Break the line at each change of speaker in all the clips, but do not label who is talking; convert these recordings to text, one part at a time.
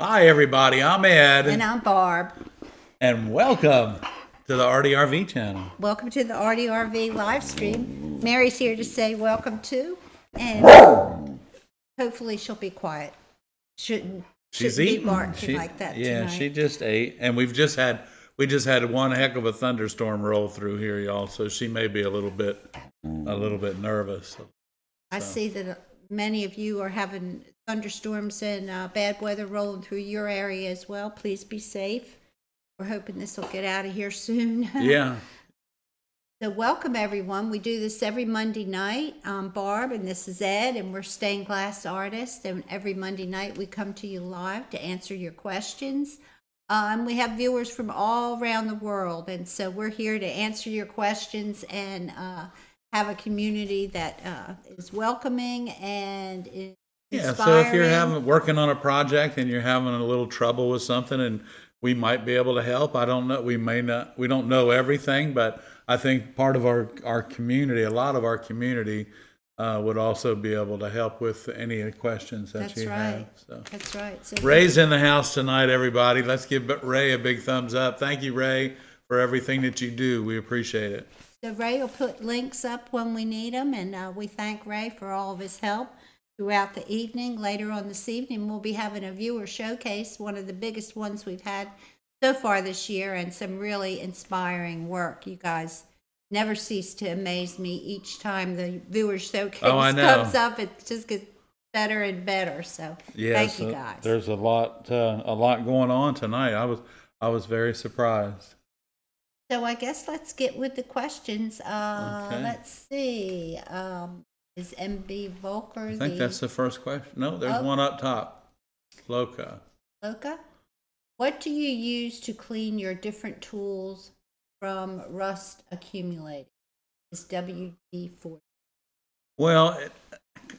Hi, everybody. I'm Ed.
And I'm Barb.
And welcome to the ARTyRV channel.
Welcome to the ARTyRV live stream. Mary's here to say welcome to, and hopefully she'll be quiet. Shouldn't be barking like that
Yeah,
tonight.
she just ate, and we just had one heck of a thunderstorm roll through here, y'all. So she may be a little bit nervous.
I see that many of you are having thunderstorms and bad weather rolling through your area as well. Please be safe. We're hoping this will get out of here soon.
Yeah.
So welcome everyone. We do this every Monday night. I'm Barb and this is Ed, and we're stained glass artists, and every Monday night we come to you live to answer your questions. And we have viewers from all around the world, and so we're here to answer your questions and have a community that is welcoming and is
Yeah,
inspiring.
so if you're working on a project and you're having a little trouble with something, and we might be able to help. I don't know. We may not. We don't know everything, but I think part of our community, a lot of our community, would also be able to help with any questions that you have. So.
That's right. So
Ray's in the house tonight, everybody. Let's give Ray a big thumbs up. Thank you, Ray, for everything that you do. We appreciate it.
So Ray will put links up when we need them, and we thank Ray for all of his help throughout the evening. Later on this evening, we'll be having a viewer showcase, one of the biggest ones we've had so far this year, and some really inspiring work. You guys never cease to amaze me each time the viewer showcase comes up. It just gets better and better. So thank you guys.
There's a lot going on tonight. I was very surprised.
So I guess let's get with the questions.
Okay.
Let's see. Is MB Volker
I think that's the first question. No, there's one up top. Loca.
What do you use to clean your different tools from rust accumulating? Is WD-40.
Well,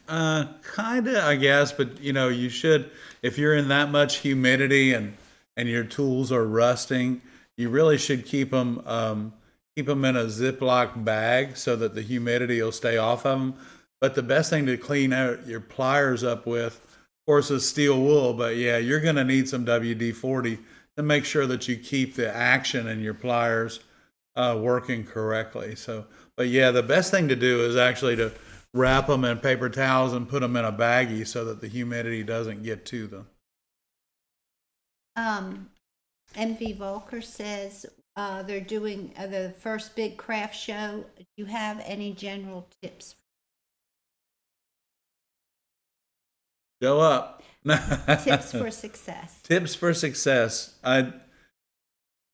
kind of, I guess, but you should, if you're in that much humidity and your tools are rusting, you really should keep them in a Ziploc bag so that the humidity will stay off of them. But the best thing to clean out your pliers up with, of course, is steel wool. But yeah, you're going to need some WD-40 to make sure that you keep the action in your pliers working correctly. So, but yeah, the best thing to do is actually to wrap them in paper towels and put them in a baggie so that the humidity doesn't get to them.
MV Volker says they're doing the first big craft show. Do you have any general tips?
Go up.
Tips for success.
Tips for success.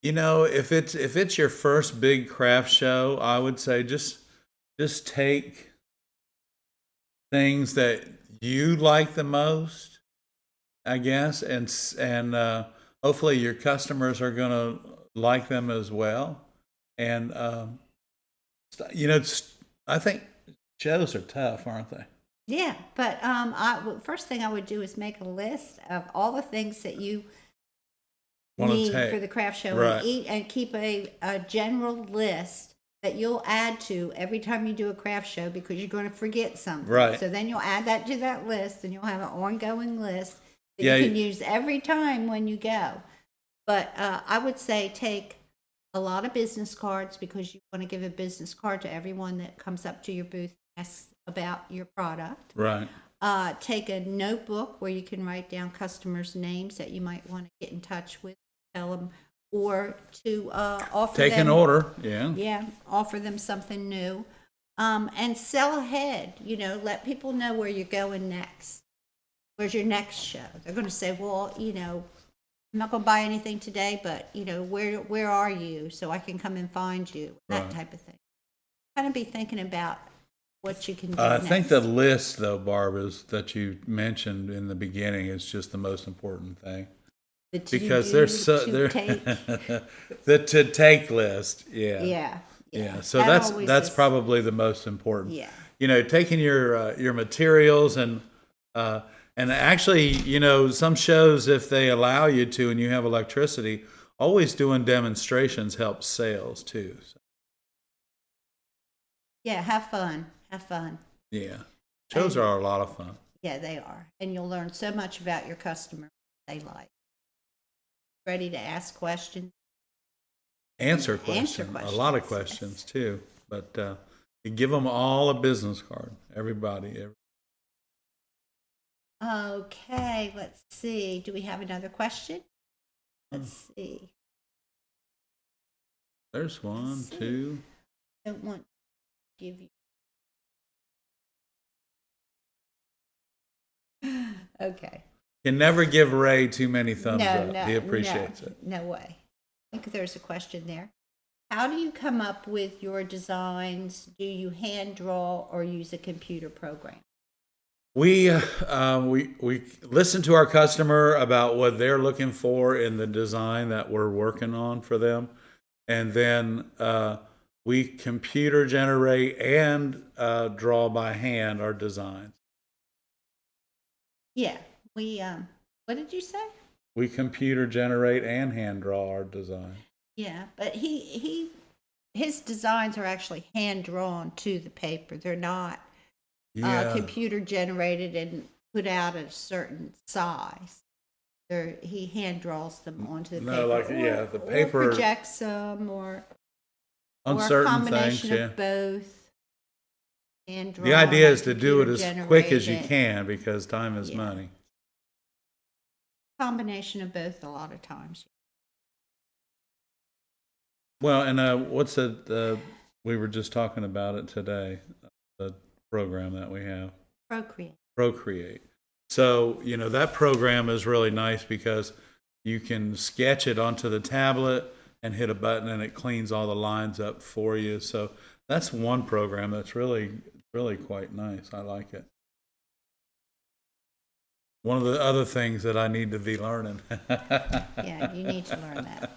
If it's your first big craft show, I would say just take things that you like the most, I guess, and hopefully your customers are going to like them as well. And I think shows are tough, aren't they?
Yeah, but first thing I would do is make a list of all the things that you need for the craft show,
right,
and keep a general list that you'll add to every time you do a craft show, because you're going to forget something.
Right.
So then you'll add that to that list, and you'll have an ongoing list that you can use every time when you go. But I would say take a lot of business cards, because you want to give a business card to everyone that comes up to your booth and asks about your product.
Right.
Take a notebook where you can write down customers' names that you might want to get in touch with, tell them, or to offer them.
Take an order, yeah.
Yeah, offer them something new. And sell ahead, let people know where you're going next. Where's your next show? They're going to say, well, I'm not going to buy anything today, but, where are you so I can come and find you? That type of thing. Kind of be thinking about what you can do
I
next.
think the list, though, Barb, that you mentioned in the beginning is just the most important thing. Because there's to take list, yeah. So that's probably the most important.
Yeah.
Taking your materials and actually, some shows, if they allow you to and you have electricity, always doing demonstrations helps sales too. So.
Yeah, have fun.
Yeah, shows are a lot of fun.
Yeah, they are. And you'll learn so much about your customer they like. ready to ask questions.
Answer questions. A lot of questions too. But you give them all a business card. Everybody.
Okay, let's see. Do we have another question? Let's see.
There's one, two.
Don't want to give you. Okay.
Can never give Ray too many thumbs
No,
up.
no,
He appreciates
no,
it.
No way. I think there's a question there. How do you come up with your designs? Do you hand draw or use a computer program?
We listen to our customer about what they're looking for in the design that we're working on for them, and then we computer generate and draw by hand our designs.
Yeah, we what did you say?
We computer generate and hand draw our design.
Yeah, but his designs are actually hand drawn to the paper. They're not computer generated and put out at a certain size. He hand draws them onto the paper.
The paper
or projects them or
on
a
certain
combination
things.
of both. Hand drawn,
The idea is to do it as quick as you
generated.
can because time is
Yeah.
money.
Combination of both a lot of times.
Well, and what's it? We were just talking about it today. The program that we have, Procreate. So that program is really nice because you can sketch it onto the tablet and hit a button, and it cleans all the lines up for you. So that's one program that's really quite nice. I like it. One of the other things that I need to be learning.
Yeah, you need to learn that.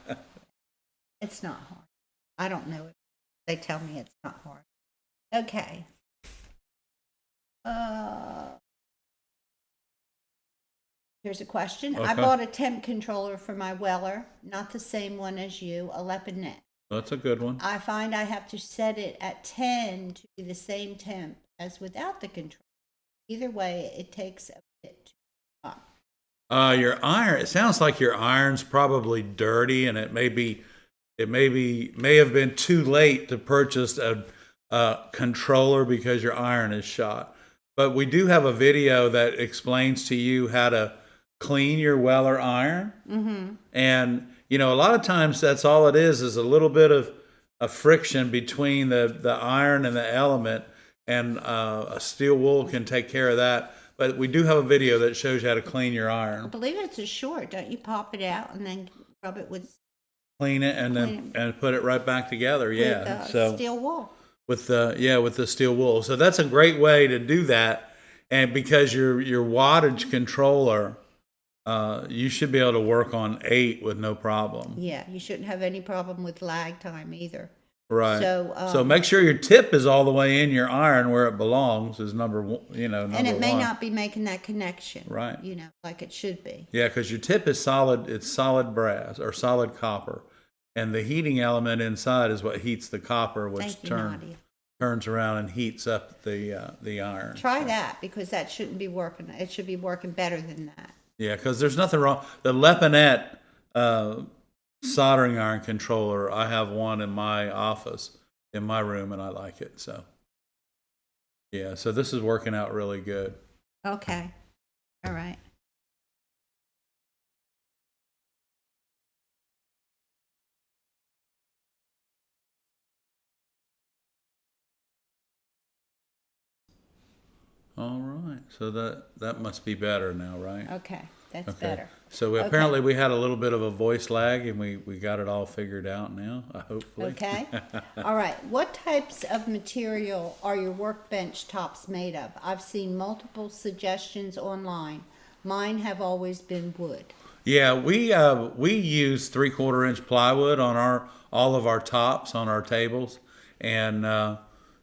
It's not hard. I don't know it. They tell me it's not hard. Okay. Here's a question.
Okay.
I bought a temp controller for my Weller, not the same one as you, a Lepinette.
That's a good one.
I find I have to set it at 10 to be the same temp as without the controller. Either way, it takes a bit too long.
Your iron. It sounds like your iron's probably dirty, and it may have been too late to purchase a controller because your iron is shot. But we do have a video that explains to you how to clean your Weller iron. Mm-hmm. And a lot of times that's all it is a little bit of a friction between the iron and the element, and a steel wool can take care of that. But we do have a video that shows you how to clean your iron.
I believe it's a short. Don't you pop it out and then rub it with
Clean it and put it right back together. Yeah,
with steel wool.
With the steel wool. So that's a great way to do that. And because your wattage controller, you should be able to work on 8 with no problem.
Yeah, you shouldn't have any problem with lag time either.
Right.
So
make sure your tip is all the way in your iron where it belongs is number one.
And it may not be making that connection.
Right.
Like it should be.
Yeah, because your tip is solid. It's solid brass or solid copper, and the heating element inside is what heats the copper, which turns around and heats up the iron.
Try that because that shouldn't be working. It should be working better than that.
Yeah, because there's nothing wrong. The Lepinette soldering iron controller, I have one in my office, in my room, and I like it. So, yeah, so this is working out really good.
Okay. All right.
All right. So that must be better now, right?
Okay. That's better.
So apparently we had a little bit of a voice lag, and we got it all figured out now, hopefully.
Okay. All right. What types of material are your workbench tops made of? I've seen multiple suggestions online. Mine have always been wood.
Yeah, we use 3/4 inch plywood on all of our tops on our tables, and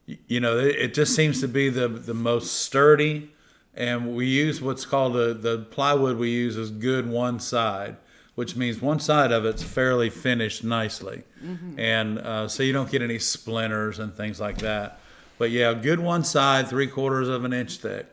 it just seems to be the most sturdy. And we use what's called the plywood we use is good one side, which means one side of it's fairly finished nicely. Mm-hmm. And so you don't get any splinters and things like that. But yeah, good one side, 3/4 of an inch thick.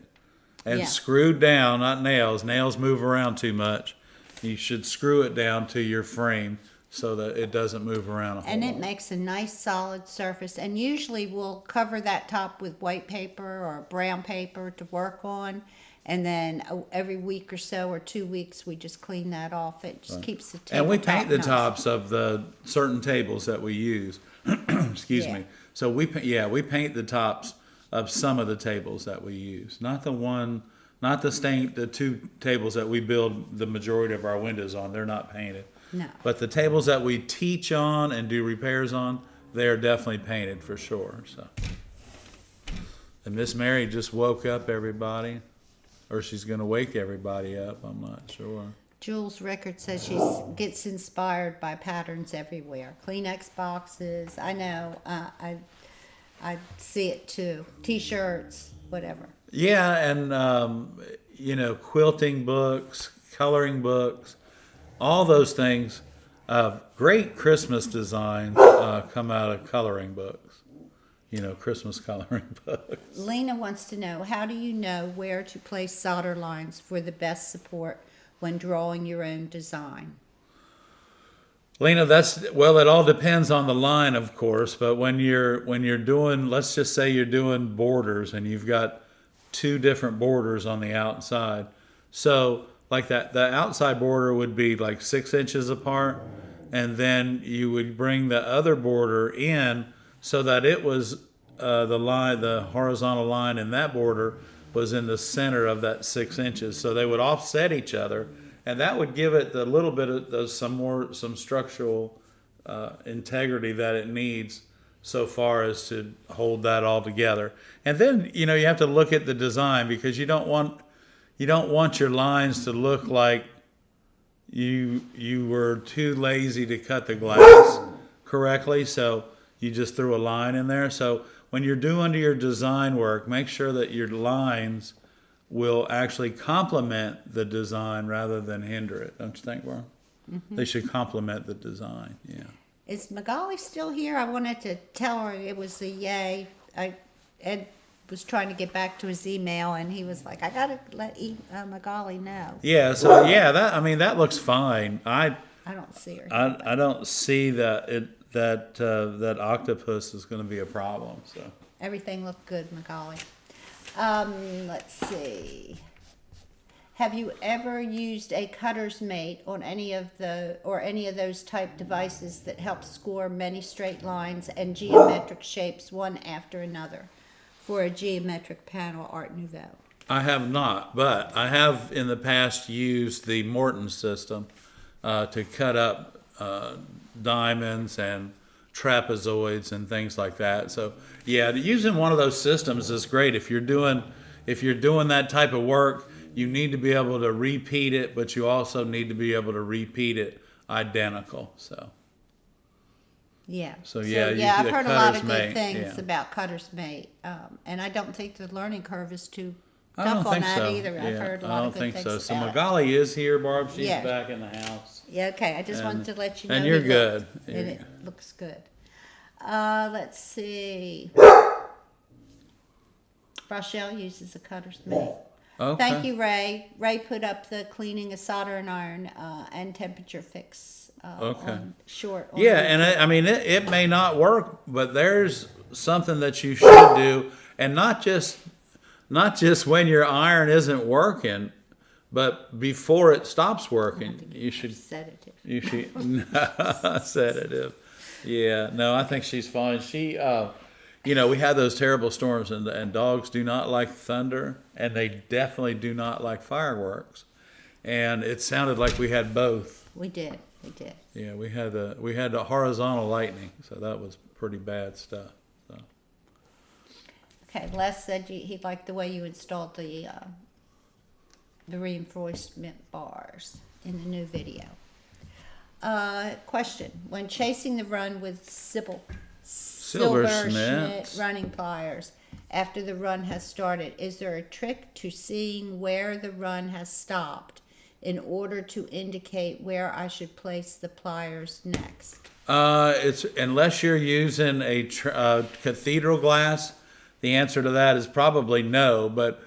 And screwed down, not nails. Nails move around too much. you should screw it down to your frame so that it doesn't move around a whole
And it
lot.
makes a nice solid surface. And usually we'll cover that top with white paper or brown paper to work on. And then every week or so or 2 weeks, we just clean that off. It just keeps the table
And we paint the
nice.
tops of the certain tables that we use. Excuse
Yeah.
me. So we paint the tops of some of the tables that we use. Not the two tables that we build the majority of our windows on. They're not painted.
No.
But the tables that we teach on and do repairs on, they're definitely painted for sure. So, and Miss Mary just woke up everybody, or she's going to wake everybody up. I'm not sure.
Jules Rickard says she gets inspired by patterns everywhere. Kleenex boxes. I know. I see it too. T-shirts, whatever.
Yeah, and quilting books, coloring books, all those things. Great Christmas designs come out of coloring books. Christmas coloring books.
Lena wants to know, how do you know where to place solder lines for the best support when drawing your own design?
Lena, it all depends on the line, of course, but when you're doing, let's just say you're doing borders and you've got 2 different borders on the outside. So like that, the outside border would be like 6 inches apart, and then you would bring the other border in so that it was the horizontal line in that border was in the center of that 6 inches. So they would offset each other, and that would give it the little bit of some structural integrity that it needs, so far as to hold that all together. And then you have to look at the design, because you don't want your lines to look like you were too lazy to cut the glass correctly, so you just threw a line in there. So when you're doing your design work, make sure that your lines will actually complement the design rather than hinder it. Don't you think, Barb? Mm-hmm. They should complement the design. Yeah.
Is Magali still here? I wanted to tell her it was a yay. Ed was trying to get back to his email, and he was like, I gotta let Magali know.
Yeah. So that looks fine. I
don't see her.
I don't see that octopus is going to be a problem. So
Everything looked good, Magali. Let's see. Have you ever used a cutter's mate on any of those type devices that help score many straight lines and geometric shapes one after another for a geometric panel Art Nouveau?
I have not, but I have in the past used the Morton system to cut up diamonds and trapezoids and things like that. So yeah, using one of those systems is great. If you're doing that type of work, you need to be able to repeat it, but you also need to be able to repeat it identical. So
yeah.
I've
heard a lot of good
mate,
things
yeah.
about cutter's mate, and I don't think the learning curve is too
I don't
tough on
think
that
so.
either.
Yeah,
I've heard a
I
lot
don't
of good
think
things
so. So
about it.
Magali is here, Barb. She's
Yeah.
back in the house.
Yeah, okay. I just wanted to let you know.
And you're
he
good.
looked- and it looks good. Let's see. Rochelle uses a cutter's mate.
Okay.
Thank you, Ray. Ray put up the cleaning a solder and iron and temperature fix
Okay.
on short. on
Yeah, and it may not work, but there's something that you should do, and not just when your iron isn't working, but before it stops working. You should
sedative.
sedative. Yeah, no, I think she's fine. She, we had those terrible storms, and dogs do not like thunder, and they definitely do not like fireworks. And it sounded like we had both.
We did.
Yeah, we had the horizontal lightning, so that was pretty bad stuff. So.
Okay, Les said he liked the way you installed the reinforcement bars in the new video. Question: when chasing the run with Silberschnitt running pliers after the run has started, is there a trick to seeing where the run has stopped in order to indicate where I should place the pliers next?
It's unless you're using a cathedral glass, the answer to that is probably no. But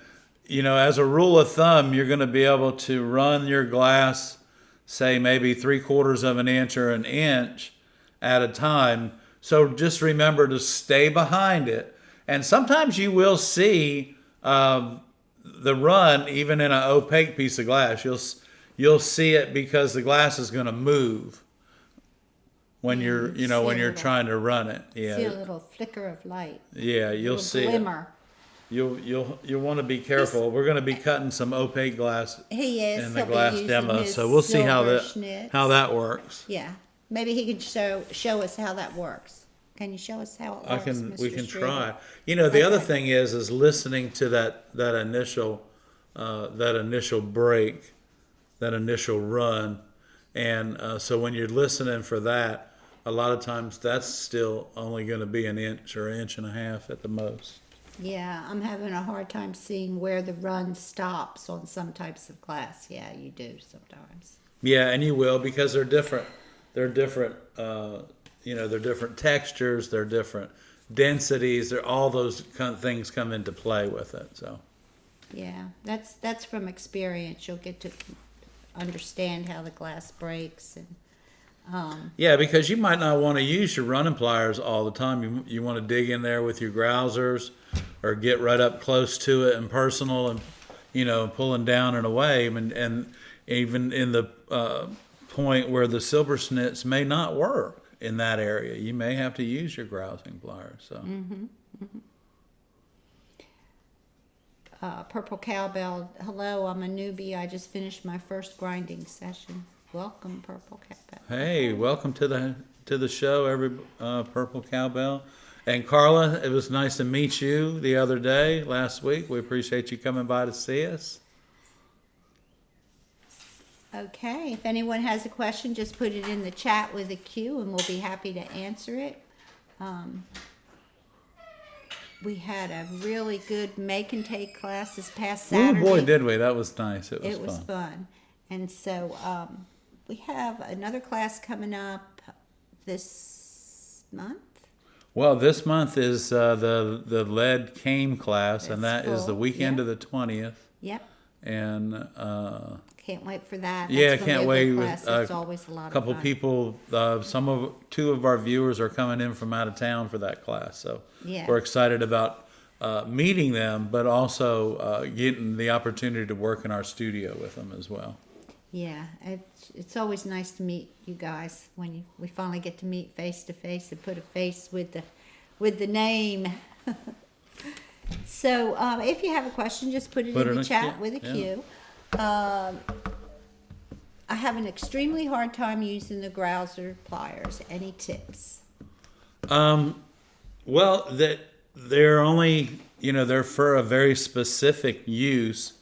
as a rule of thumb, you're going to be able to run your glass say maybe 3/4 of an inch or an inch at a time. So just remember to stay behind it. And sometimes you will see the run even in an opaque piece of glass. You'll see it because the glass is going to move when you're when you're trying to run it. Yeah.
See a little flicker of light.
Yeah, you'll see
glimmer.
You'll want to be careful. We're going to be cutting some opaque glass in the
He'll
glass
be using
demo,
his
so we'll see how
Silberschnitt.
that works.
Yeah, maybe he can show us how that works. Can you show us how it works?
We
Mr.
can
Schroeder?
try. The other
Okay.
thing is listening to that initial break, that initial run, and so when you're listening for that, a lot of times that's still only going to be an inch or inch and a half at the most.
Yeah, I'm having a hard time seeing where the run stops on some types of glass. Yeah, you do sometimes.
Yeah, and you will, because they're different. They're different. They're different textures. They're different densities. They're all those kind of things come into play with it. So.
Yeah, that's from experience. You'll get to understand how the glass breaks and.
Yeah, because you might not want to use your running pliers all the time. You want to dig in there with your grousers, or get right up close to it and personal, and pulling down and away, and even in the point where the Silberschnitts may not work in that area, you may have to use your grousing pliers. So.
Purple Cowbell, hello, I'm a newbie. I just finished my first grinding session. Welcome, Purple Cowbell.
Hey, welcome to the show, Purple Cowbell. And Carla, it was nice to meet you the other day, last week. We appreciate you coming by to see us.
Okay, if anyone has a question, just put it in the chat with a Q and we'll be happy to answer it. We had a really good make and take class this past Saturday.
Oh boy, did we. That was nice.
It was fun. And so we have another class coming up this month.
Well, this month is the lead cane class, and that is the
full,
weekend
yeah.
of the 20th.
Yep.
And
Can't wait for that.
yeah,
That's gonna
can't
be a
wait.
good
With
class. It's always a lot of
couple
fun.
people, two of our viewers are coming in from out of town for that class, so
Yeah.
we're excited about meeting them, but also getting the opportunity to work in our studio with them as well.
Yeah, it's always nice to meet you guys when we finally get to meet face to face and put a face with the name. So if you have a question, just put it in the chat with a Q. I have an extremely hard time using the grouser pliers. Any tips?
Well, they're only, they're for a very specific use,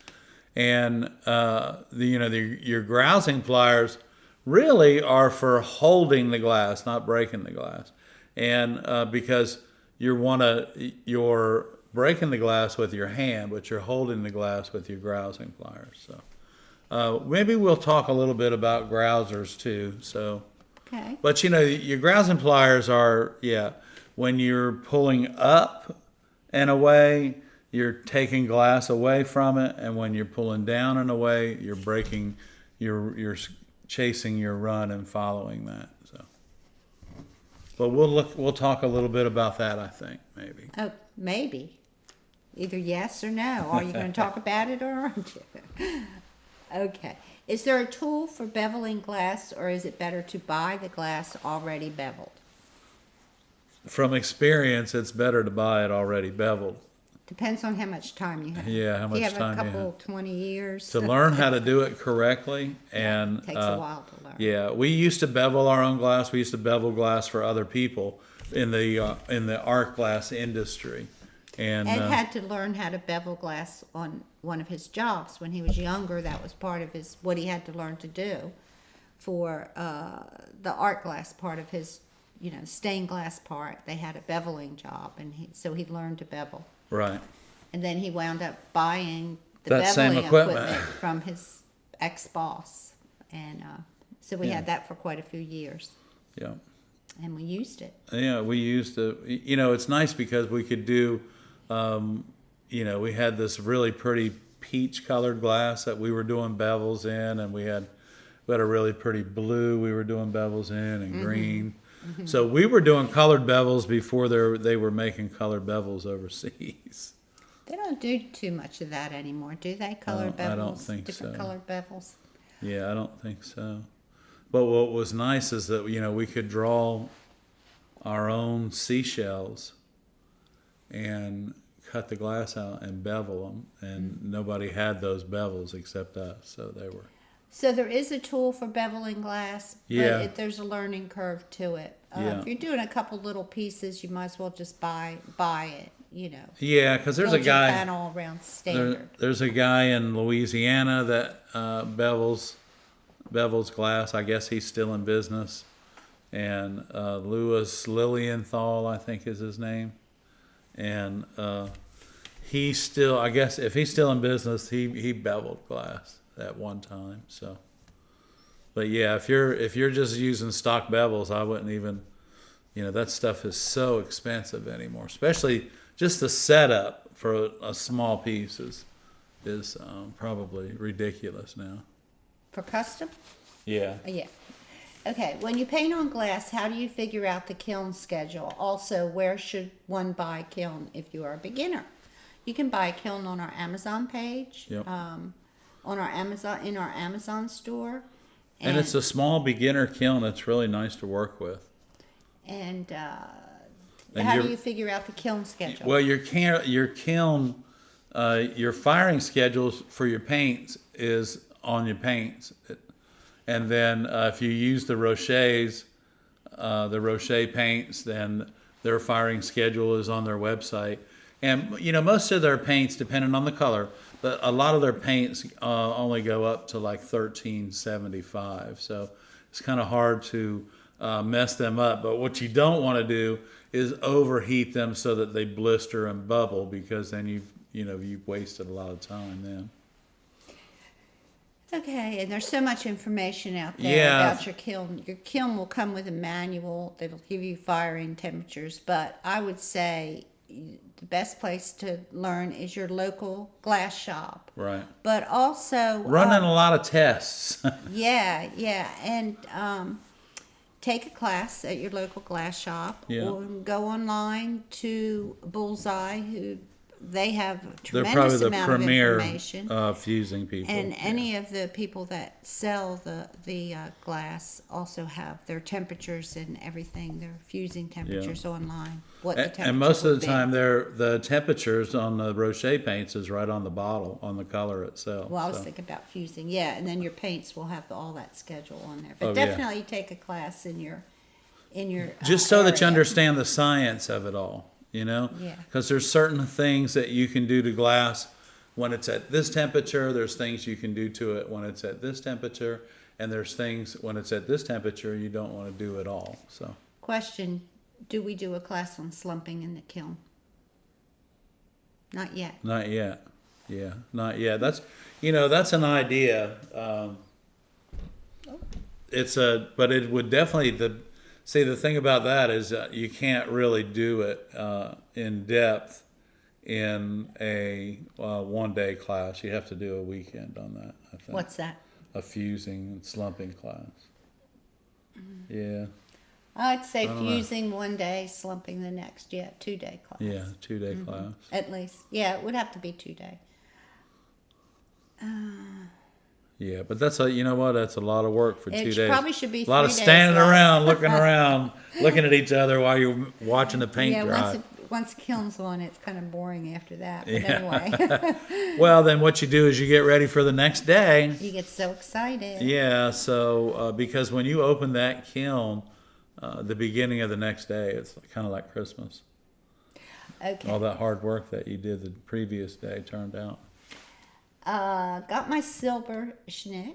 and your grousing pliers really are for holding the glass, not breaking the glass, and because you're breaking the glass with your hand, but you're holding the glass with your grousing pliers. So maybe we'll talk a little bit about grousers too. So,
Okay.
but your grousing pliers are, when you're pulling up and away, you're taking glass away from it, and when you're pulling down and away, you're breaking, you're chasing your run and following that. So, but we'll talk a little bit about that, I think, maybe.
Oh, maybe. Either yes or no. Are you going to talk about it or aren't you? Okay. Is there a tool for beveling glass, or is it better to buy the glass already beveled?
From experience, it's better to buy it already beveled.
Depends on how much time you have.
Yeah, how much
If you
time
have
you
a couple,
have.
20 years.
To learn how to do it correctly, and
Takes a while to learn.
Yeah, we used to bevel our own glass. We used to bevel glass for other people in the art glass industry. And
Ed had to learn how to bevel glass on one of his jobs when he was younger. That was part of what he had to learn to do for the art glass part of his, stained glass part. They had a beveling job, and so he learned to bevel.
right.
And then he wound up buying the
That same
beveling
equipment.
from his ex-boss. And so we had that for quite a few years.
Yeah.
And we used it.
Yeah, we used to, it's nice because we could do, we had this really pretty peach colored glass that we were doing bevels in, and we had We had a really pretty blue we were doing bevels in, and green. So we were doing colored bevels before they were making colored bevels overseas.
They don't do too much of that anymore, do they? Colored bevels?
I don't think
different
so.
Colored bevels.
Yeah, I don't think so. But what was nice is that, we could draw our own seashells and cut the glass out and bevel them, and nobody had those bevels except us, so they were.
So there is a tool for beveling glass, but
Yeah.
there's a learning curve to it.
Yeah.
If you're doing a couple little pieces, you might as well just buy it.
Yeah, because there's a
Build your
guy.
panel around standard.
There's a guy in Louisiana that bevels glass. I guess he's still in business. And Louis Lilienthal, I think is his name. And he's still, I guess, if he's still in business, he beveled glass at one time. So, but yeah, if you're just using stock bevels, I wouldn't even, that stuff is so expensive anymore. Especially just the setup for a small piece is probably ridiculous now.
For custom?
Yeah.
Yeah. Okay, when you paint on glass, how do you figure out the kiln schedule? Also, where should one buy a kiln if you are a beginner? You can buy a kiln on our Amazon page,
Yep.
on our Amazon store.
And it's a small beginner kiln. It's really nice to work with.
And
And
how do
you're-
you figure out the kiln schedule?
Well, your kiln, your firing schedules for your paints is on your paints. And then if you use the Rochers, the Rocher paints, then their firing schedule is on their website. And, most of their paints, depending on the color, but a lot of their paints only go up to like 1375. So it's kind of hard to mess them up. But what you don't want to do is overheat them so that they blister and bubble, because then you've wasted a lot of time then.
Okay, and there's so much information out there
Yeah.
about your kiln. Your kiln will come with a manual that'll give you firing temperatures, but I would say the best place to learn is your local glass shop.
Right.
But also
Running a lot of tests.
yeah, and take a class at your local glass shop,
Yeah.
or go online to Bullseye, who they have a
They're
tremendous
probably the
amount of
premier
information.
fusing people.
And any of the people that sell the glass also have their temperatures and everything, their fusing temperatures online. What the temperature
And most of
would
the
be.
time, the temperatures on the Rocher paints is right on the bottle, on the color itself.
Well, I was
so.
thinking about fusing, yeah, and then your paints will have all that schedule on there. But
Oh, yeah.
definitely take a class in your
Just so that you
area.
understand the science of it all,
Yeah.
Because there's certain things that you can do to glass when it's at this temperature. There's things you can do to it when it's at this temperature, and there's things when it's at this temperature you don't want to do at all. So.
Question: do we do a class on slumping in the kiln? Not yet.
Not yet. Yeah, not yet. That's an idea. But it would definitely, the thing about that is you can't really do it in depth in a 1-day class. You have to do a weekend on that, I think.
What's that?
A fusing and slumping class. Yeah.
I'd say
don't know.
fusing 1 day, slumping the next. Yeah, 2-day class.
Yeah, 2-day class.
At least. Yeah, it would have to be 2 day.
Yeah, but that's that's a lot of work for 2
It
days.
probably should be
a lot
3
of
days
standing
less.
around, looking at each other while you're watching the paint
Yeah,
dry.
once kiln's on, it's kind of boring after that. But
Yeah.
anyway,
Well, then what you do is you get ready for the next day.
you get so excited.
Yeah, so because when you open that kiln, the beginning of the next day, it's kind of like Christmas.
Okay.
All that hard work that you did the previous day turned out.
Got my Silberschnitt.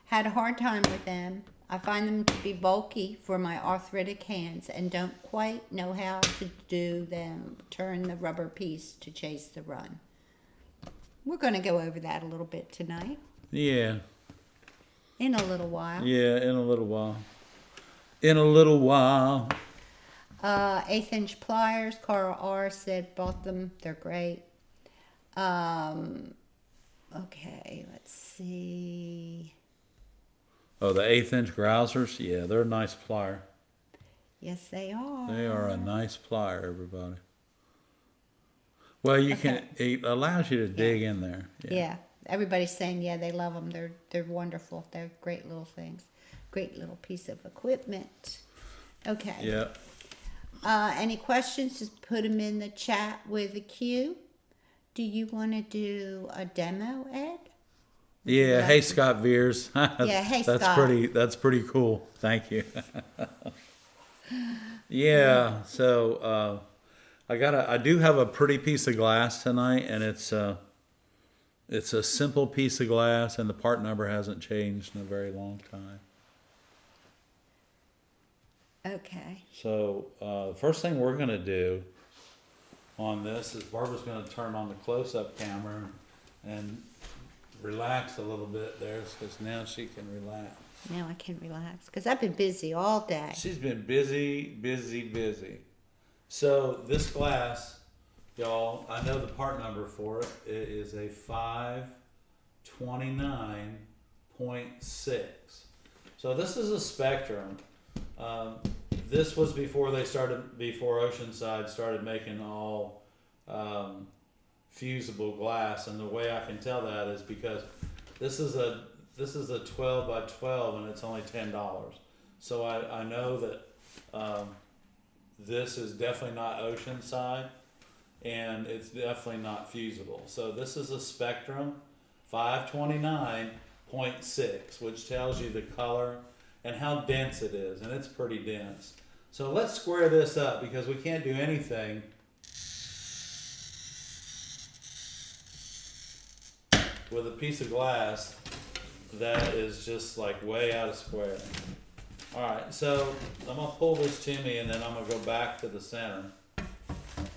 Had a hard time with them. I find them to be bulky for my arthritic hands and don't quite know how to do them. Turn the rubber piece to chase the run. We're going to go over that a little bit tonight.
Yeah,
In a little while.
yeah, in a little while. In a little while.
1/8 inch pliers. Carl R. said bought them. They're great. Okay, let's see.
Oh, the 1/8" grousers? Yeah, they're a nice plier.
Yes, they are.
They are a nice plier, everybody. Well, you can, it allows you to dig in there.
Yeah. Everybody's saying, yeah, they love them. They're wonderful. They're great little things. Great little piece of equipment. Okay.
Yeah.
Any questions? Just put them in the chat with a Q. Do you want to do a demo, Ed?
Yeah. Hey, Scott Veers.
Yeah, hey,
That's
Scott.
that's pretty cool. Thank you. Yeah. So, I do have a pretty piece of glass tonight, and it's a simple piece of glass, and the part number hasn't changed in a very long time.
Okay.
So, the first thing we're going to do on this is Barbara's going to turn on the close-up camera and relax a little bit there, because now she can relax.
Now I can relax because I've been busy all day.
She's been busy, busy, busy. So this glass, y'all, I know the part number for it. It is a 529.6. So this is a Spectrum. This was before Oceanside started making all fusible glass, and the way I can tell that is because this is a 12 by 12 and it's only $10. So I know that this is definitely not Oceanside, and it's definitely not fusible. So this is a Spectrum 529.6, which tells you the color and how dense it is, and it's pretty dense. So let's square this up, because we can't do anything with a piece of glass that is just like way out of square. Alright, so I'm going to pull this to me, and then I'm going to go back to the center.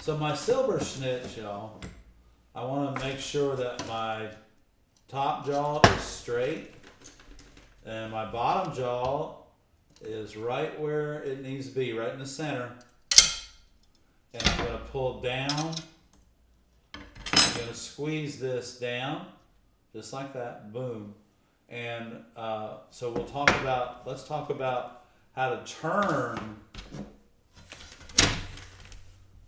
So my Silberschnitt, y'all, I want to make sure that my top jaw is straight, and my bottom jaw is right where it needs to be, right in the center. And I'm going to pull down. I'm going to squeeze this down, just like that. Boom. And so let's talk about how to turn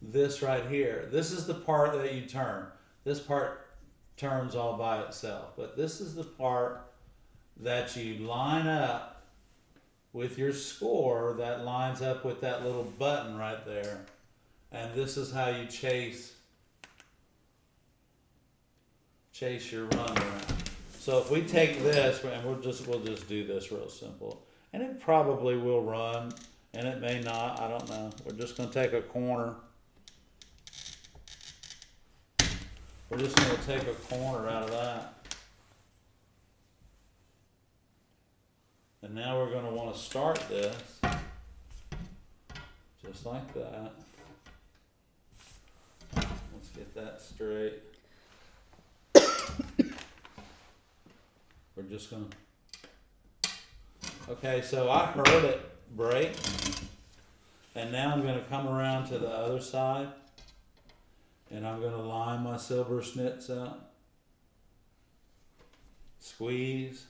this right here. This is the part that you turn. This part turns all by itself, but this is the part that you line up with your score, that lines up with that little button right there. And this is how you chase your run around. So if we take this, and we'll just do this real simple, and it probably will run, and it may not. I don't know. We're just going to take a corner. We're just going to take a corner out of that, and now we're going to want to start this just like that. Let's get that straight. We're just gonna. Okay, so I heard it break, and now I'm gonna come around to the other side, and I'm gonna line my Silberschnitts up, squeeze,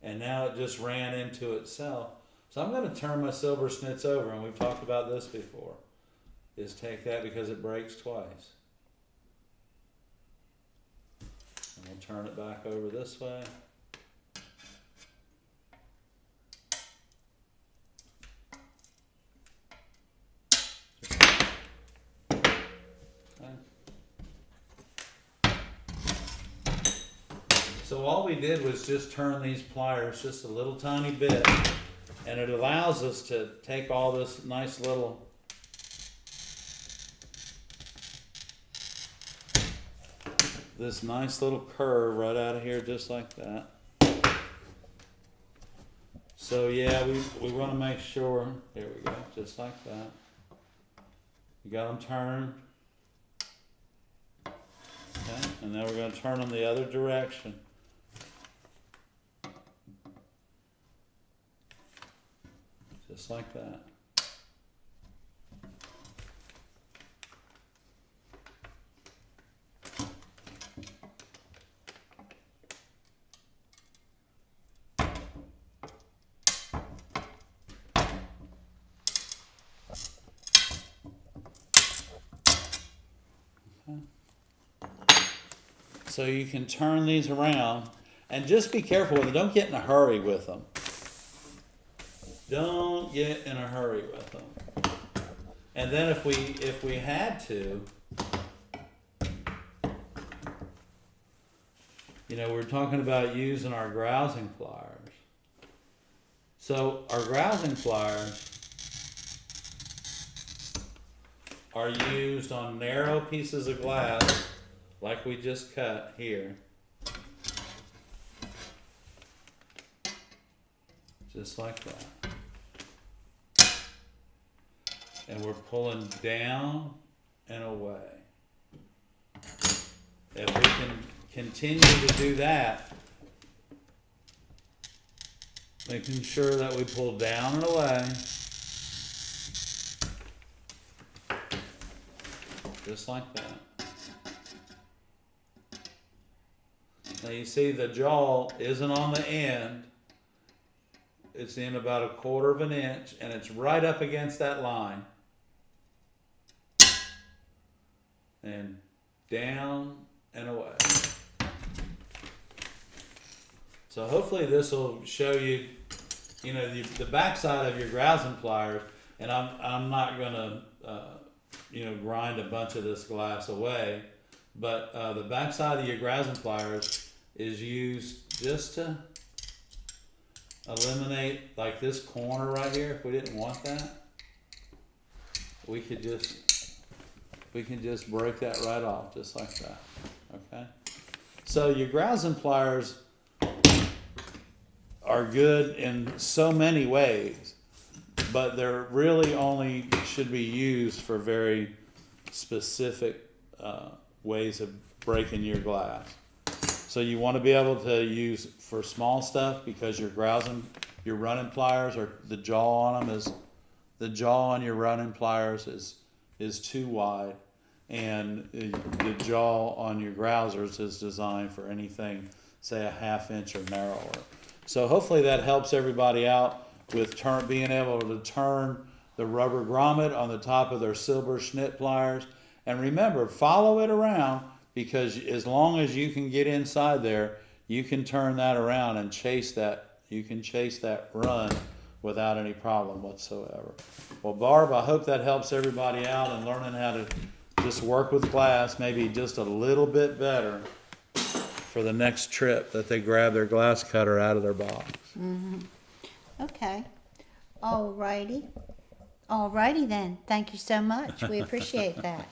and now it just ran into itself. So I'm gonna turn my Silberschnitts over, and we've talked about this before, is take that because it breaks twice. And we'll turn it back over this way. Okay. So all we did was just turn these pliers just a little tiny bit, and it allows us to take all this nice little curve right out of here, just like that. So yeah, we want to make sure, here we go, just like that. You got them turned. Okay, and now we're going to turn them the other direction. Just like that. So you can turn these around, and just be careful with it. Don't get in a hurry with them. Don't get in a hurry with them. And then if we had to, we're talking about using our grousing pliers. So our grousing pliers are used on narrow pieces of glass like we just cut here. Just like that. And we're pulling down and away. If we can continue to do that, making sure that we pull down and away, just like that. Now you see the jaw isn't on the end. It's in about 1/4 of an inch, and it's right up against that line. And down and away. So hopefully this will show you, the backside of your grousing pliers. And I'm not gonna, grind a bunch of this glass away, but the backside of your grousing pliers is used just to eliminate like this corner right here. If we didn't want that, we can just break that right off, just like that. Okay. So your grousing pliers are good in so many ways, but they're really only should be used for very specific ways of breaking your glass. So you want to be able to use for small stuff, because your running pliers, or the jaw on them the jaw on your running pliers is too wide, and the jaw on your grousers is designed for anything, say, 1/2 inch or narrower. So hopefully that helps everybody out with being able to turn the rubber grommet on the top of their Silberschnitt pliers. And remember, follow it around, because as long as you can get inside there, you can turn that around and chase that. You can chase that run without any problem whatsoever. Well, Barb, I hope that helps everybody out in learning how to just work with glass, maybe just a little bit better for the next trip that they grab their glass cutter out of their box.
Mm-hmm. Okay. Alrighty then. Thank you so much. We appreciate that.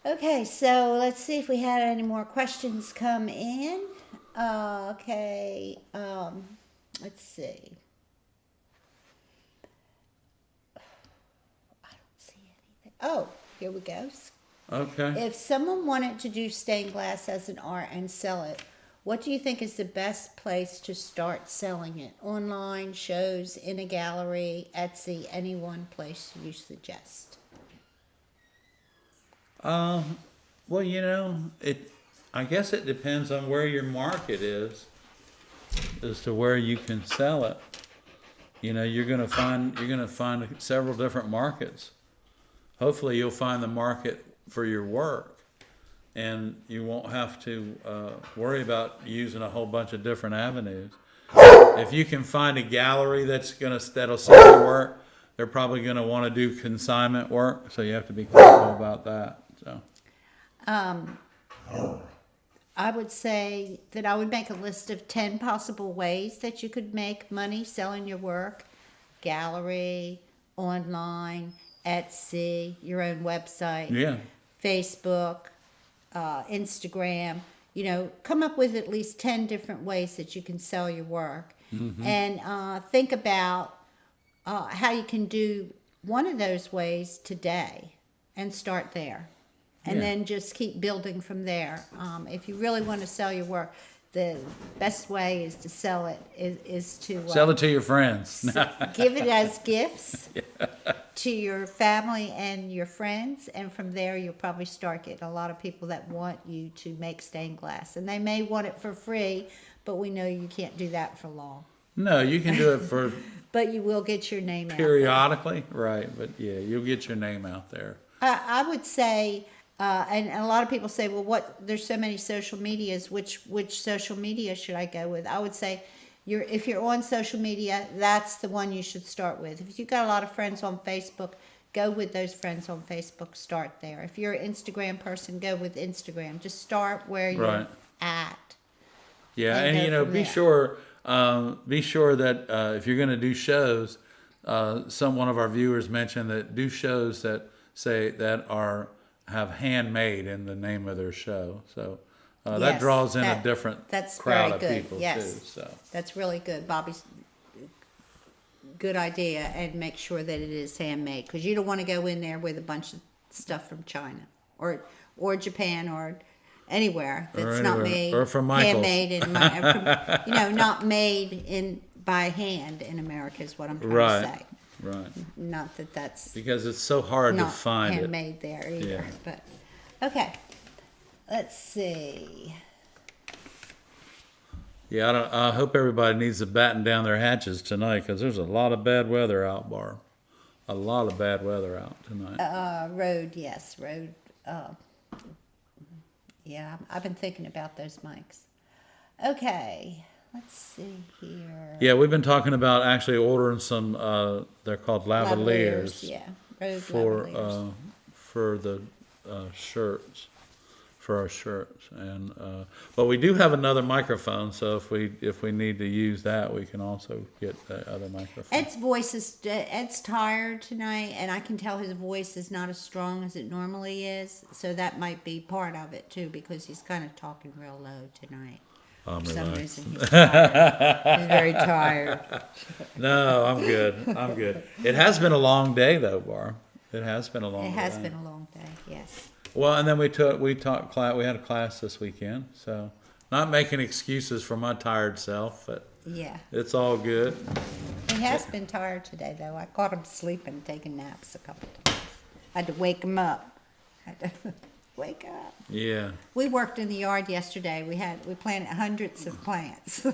Okay, so let's see if we had any more questions come in. Okay, let's see. I don't see anything. Oh, here we go.
Okay.
If someone wanted to do stained glass as an art and sell it, what do you think is the best place to start selling it? Online, shows, in a gallery, Etsy, any one place you suggest?
Well, I guess it depends on where your market is as to where you can sell it. You're gonna find several different markets. Hopefully you'll find the market for your work, and you won't have to worry about using a whole bunch of different avenues. If you can find a gallery that'll sell your work, they're probably gonna want to do consignment work, so you have to be careful about that. So,
I would say that I would make a list of 10 possible ways that you could make money selling your work. Gallery, online, Etsy, your own website,
yeah.
Facebook, Instagram. Come up with at least 10 different ways that you can sell your work. Mm-hmm. And think about how you can do one of those ways today and start there. And then just keep building from there. If you really want to sell your work, the best way is to sell it is to
sell it to your friends.
Give it as gifts to your family and your friends, and from there you'll probably start getting a lot of people that want you to make stained glass, and they may want it for free, but we know you can't do that for long.
No, you can do it for
but you will get your name
periodically, out there. Right? But yeah, you'll get your name out there.
I would say And a lot of people say, well, there's so many social medias, which social media should I go with? I would say if you're on social media, that's the one you should start with. If you've got a lot of friends on Facebook, go with those friends on Facebook, start there. If you're an Instagram person, go with Instagram. Just start where you're at.
Yeah, and be sure that if you're going to do shows, one of our viewers mentioned that do shows that have handmade in the name of their show. So that draws in a different crowd of people too. So
that's really good, Bobby's good idea, and make sure that it is handmade, because you don't want to go in there with a bunch of stuff from China or Japan or anywhere that's not made
or from Michael's.
Handmade not made by hand in America is what I'm trying to say.
Right.
Not that's
because it's so hard to find
handmade there either.
Yeah.
But okay, let's see.
Yeah, I hope everybody needs to batten down their hatches tonight, because there's a lot of bad weather out, Barb. A lot of bad weather out tonight.
Road. Yeah, I've been thinking about those mics. Okay, let's see here.
Yeah, we've been talking about actually ordering some. They're called lavaliers.
Yeah, road
lavaliers. For the shirts. For our shirts, and but we do have another microphone, so if we need to use that, we can also get the other microphone.
Ed's tired tonight, and I can tell his voice is not as strong as it normally is, so that might be part of it too, because he's kind of talking real low tonight. For some reason he's tired. He's very tired.
No, I'm good. It has been a long day though, Barb. It has been a long day.
It has been a long day, yes.
Well, and then we had a class this weekend, so not making excuses for my tired self, but
yeah,
it's all good.
He has been tired today, though. I caught him sleeping, taking naps a couple times. I had to wake him up. Wake up.
Yeah.
We worked in the yard yesterday. We planted hundreds of plants.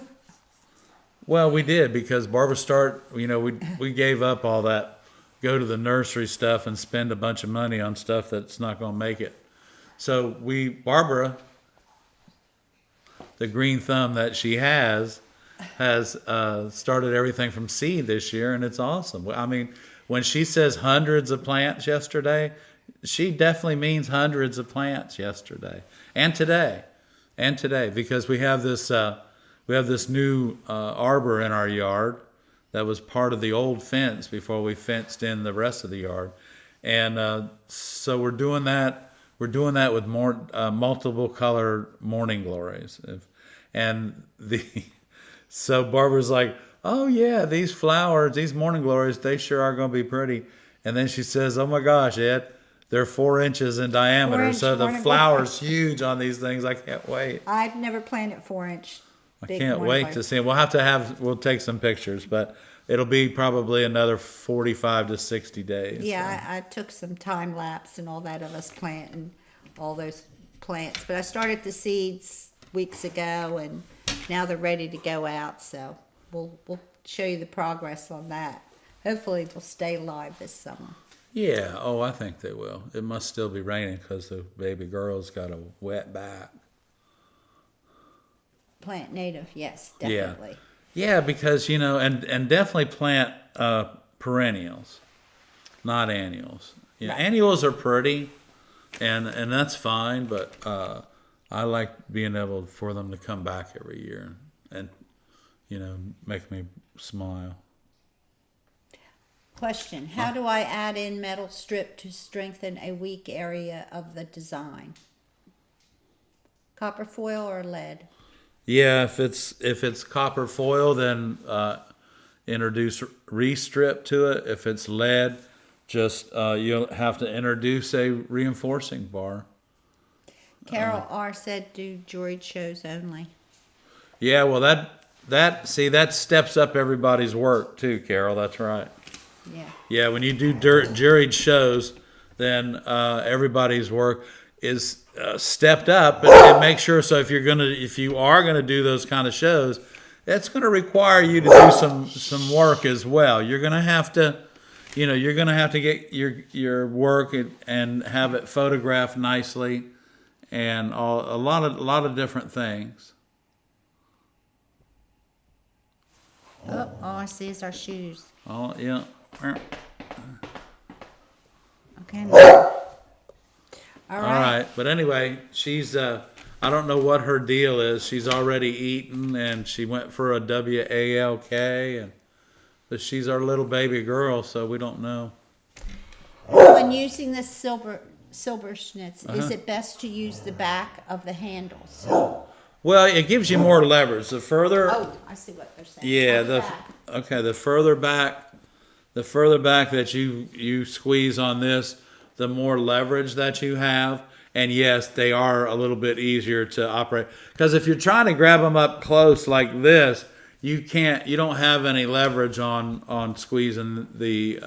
Well, we did, because Barbara we gave up all that. Go to the nursery stuff and spend a bunch of money on stuff that's not going to make it. So Barbara, the green thumb that she has started everything from seed this year, and it's awesome. I mean, when she says hundreds of plants yesterday, she definitely means hundreds of plants yesterday and today, because we have this new arbor in our yard. That was part of the old fence before we fenced in the rest of the yard, and so we're doing that. We're doing that with more multiple color morning glories, so Barbara's like, "Oh yeah, these flowers, these morning glories, they sure are going to be pretty." And then she says, "Oh my gosh, Ed, they're 4 inches in diameter, so the flower's huge on these things. I can't wait."
I've never planted 4-inch.
I can't wait to see them. We'll take some pictures, but it'll be probably another 45 to 60 days.
Yeah, so. I took some time lapse and all that of us planting all those plants. But I started the seeds weeks ago, and now they're ready to go out. So we'll show you the progress on that. Hopefully they'll stay alive this summer.
Yeah, I think they will. It must still be raining because the baby girl's got a wet back.
Plant native, yes, definitely.
Yeah, because and definitely plant perennials, not annuals. Right. Annuals are pretty, and that's fine, but I like being able for them to come back every year and make me smile.
Question: how do I add in metal strip to strengthen a weak area of the design? Copper foil or lead?
Yeah, if it's copper foil, then introduce restrip to it. If it's lead, just you'll have to introduce a reinforcing bar.
Carol R said do juried shows only.
Yeah, well that steps up everybody's work too, Carol. That's right.
Yeah. Yeah,
when you do juried shows, then everybody's work is stepped up, and make sure. So if you are gonna do those kind of shows, it's gonna require you to do some work as well. You're gonna have to you're going to have to get your work and have it photographed nicely, and a lot of different things.
Oh, all I see is our shoes.
Oh yeah.
Okay. All
All
right.
right, but anyway, she's I don't know what her deal is. She's already eaten, and she went for a WALK, but she's our little baby girl, so we don't know.
When using the Silberschnitts,
Uh-huh.
is it best to use the back of the handles?
Well, it gives you more leverage. The further,
Oh, I see what they're saying.
yeah,
On back.
the further back that you squeeze on this, the more leverage that you have. And yes, they are a little bit easier to operate, because if you're trying to grab them up close like this, you don't have any leverage on squeezing the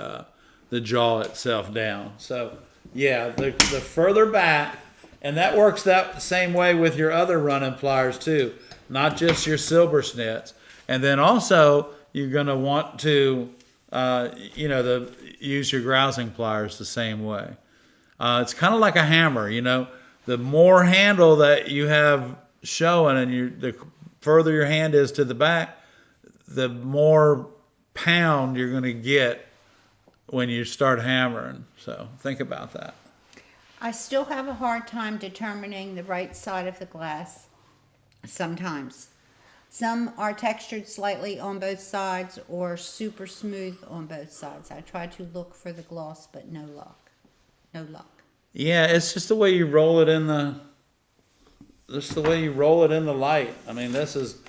jaw itself down. So yeah, the further back, and that works that same way with your other running pliers too, not just your Silberschnitts. And then also you're going to want to use your grousing pliers the same way. It's kind of like a hammer, the more handle that you have showing, and the further your hand is to the back, the more pound you're going to get when you start hammering. So think about that.
I still have a hard time determining the right side of the glass sometimes. Some are textured slightly on both sides or super smooth on both sides. I try to look for the gloss, but no luck. No luck.
Yeah, it's just the way you roll it in the light. I mean, this is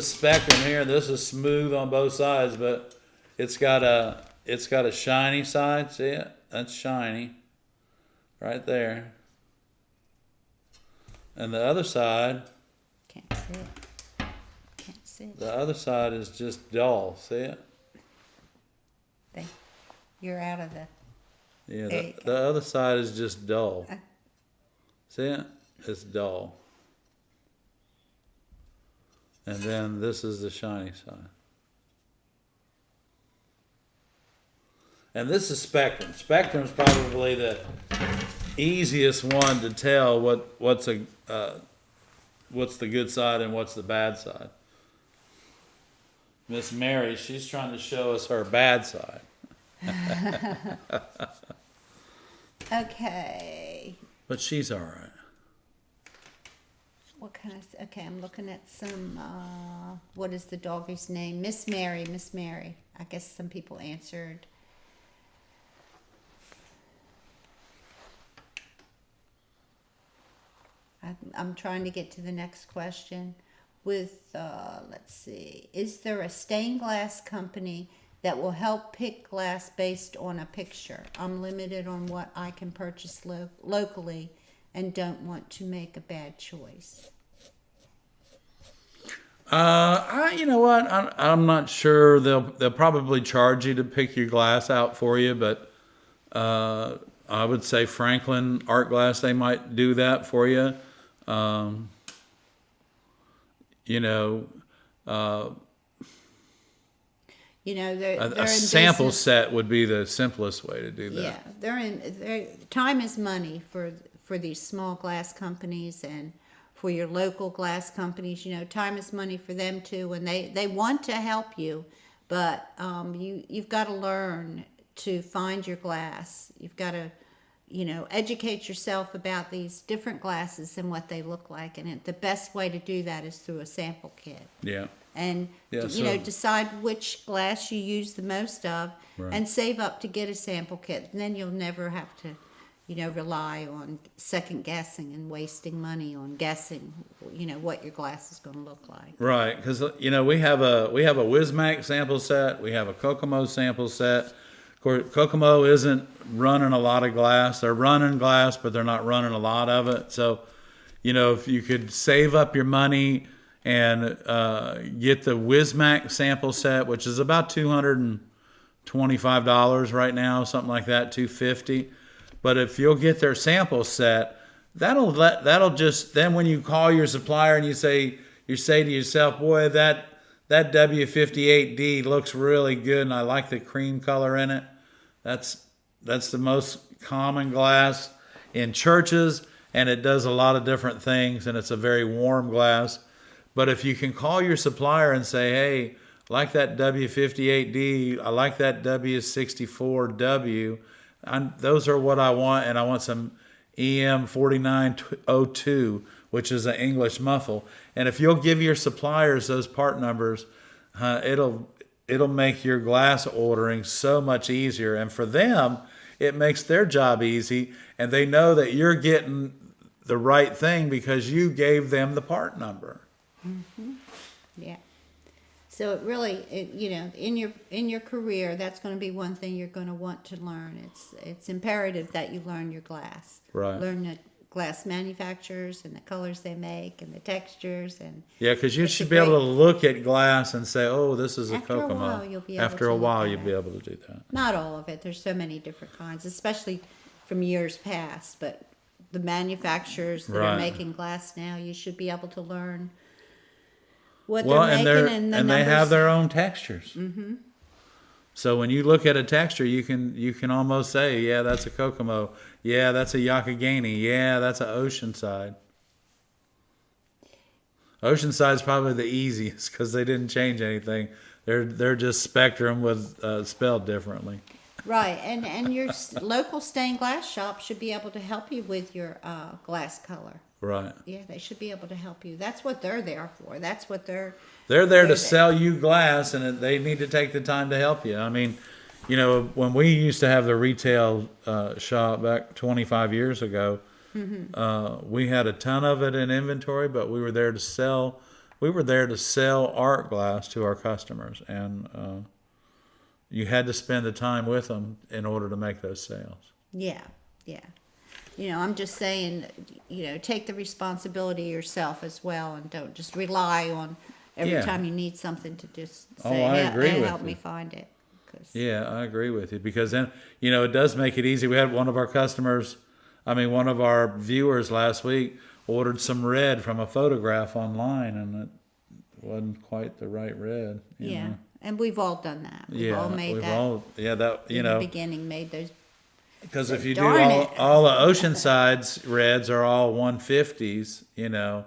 spectrum here. This is smooth on both sides, but it's got a shiny side. See it? That's shiny. Right there. And the other side,
Can't see it. Can't see it.
the other side is just dull. See it?
You're out of the...
Yeah,
There you
the other side is just dull.
Uh.
See it? It's dull. And then this is the shiny side. And this is spectrum. Spectrum's probably the easiest one to tell what's the good side and what's the bad side. Miss Mary, she's trying to show us her bad side.
Okay.
But she's all right.
What kind of... Okay, I'm looking at some... what is the doggy's name? Miss Mary. Miss Mary. I guess some people answered... I'm trying to get to the next question with, let's see, is there a stained glass company that will help pick glass based on a picture? I'm limited on what I can purchase locally and don't want to make a bad choice.
You know what? I'm not sure. They'll probably charge you to pick your glass out for you, but I would say Franklin Art Glass, they might do that for you.
They're
A
in
sample
business.
set would be the simplest way to do that.
Yeah, time is money for these small glass companies and for your local glass companies. Time is money for them too, and they want to help you, but you've got to learn to find your glass. You've got to educate yourself about these different glasses and what they look like, and the best way to do that is through a sample kit.
Yeah.
And
Yeah,
decide which glass you use the most of,
Right.
and save up to get a sample kit. And then you'll never have to, rely on second guessing and wasting money on guessing, what your glass is going to look like.
Right, because we have a Wismac sample set, we have a Kokomo sample set. Of course, Kokomo isn't running a lot of glass. They're running glass, but they're not running a lot of it. So, if you could save up your money and get the Wismac sample set, which is about $225 right now, something like that, $250. But if you'll get their sample set, that'll just, then when you call your supplier and you say to yourself, boy, that W58D looks really good and I like the cream color in it, That's the most common glass in churches, and it does a lot of different things, and it's a very warm glass. But if you can call your supplier and say, hey, I like that W58D, I like that W64W, those are what I want, and I want some EM4902, which is an English muffle. And if you'll give your suppliers those part numbers, it'll make your glass ordering so much easier. And for them, it makes their job easy, and they know that you're getting the right thing because you gave them the part number.
Yeah. So it really, you know, in your career, that's going to be one thing you're going to want to learn. It's imperative that you learn your glass.
Right.
Learn the glass manufacturers and the colors they make and the textures and.
Yeah, because you should be able to look at glass and say, "Oh, this is a Kokomo."
After a while, you'll be able
After
to
a
look
while,
at
you'll
it.
be able to do that.
Not all of it. There's so many different kinds, especially from years past. But the manufacturers that are
Right.
making glass now, you should be able to learn what
Well,
they're making and the
they have
numbers.
their own textures. Mm-hmm. So when you look at a texture, you can almost say, "Yeah, that's a Kokomo. Yeah, that's a Yakagani. Yeah, that's an Oceanside." Oceanside's probably the easiest because they didn't change anything. They're just Spectrum with spelled differently.
Right, and your local stained glass shop should be able to help you with your glass color.
Right.
Yeah, they should be able to help you. That's what they're there for. That's what
They're there
They're
to
there.
sell you glass, and they need to take the time to help you. I mean, you know, when we used to have the retail shop back 25 years ago, we had a ton of it in inventory, but we were there to sell. We were there to sell art glass to our customers, and you had to spend the time with them in order to make those sales.
Yeah, yeah. You know, I'm just saying, you know, take the responsibility yourself as well, and don't just rely on every
Yeah.
time you need something to just
Oh,
say,
I agree
"Hey,
with
help
you.
me find it." 'Cause-
Yeah, I agree with you because then, you know, it does make it easy. We had one of our customers, one of our viewers last week ordered some red from a photograph online, and it wasn't quite the right red. you
yeah,
know.
and we've all done that. We've all made that
that,
in the beginning. Made those.
because if you do
Darn it.
all the Oceansides reds are all 150s, you know,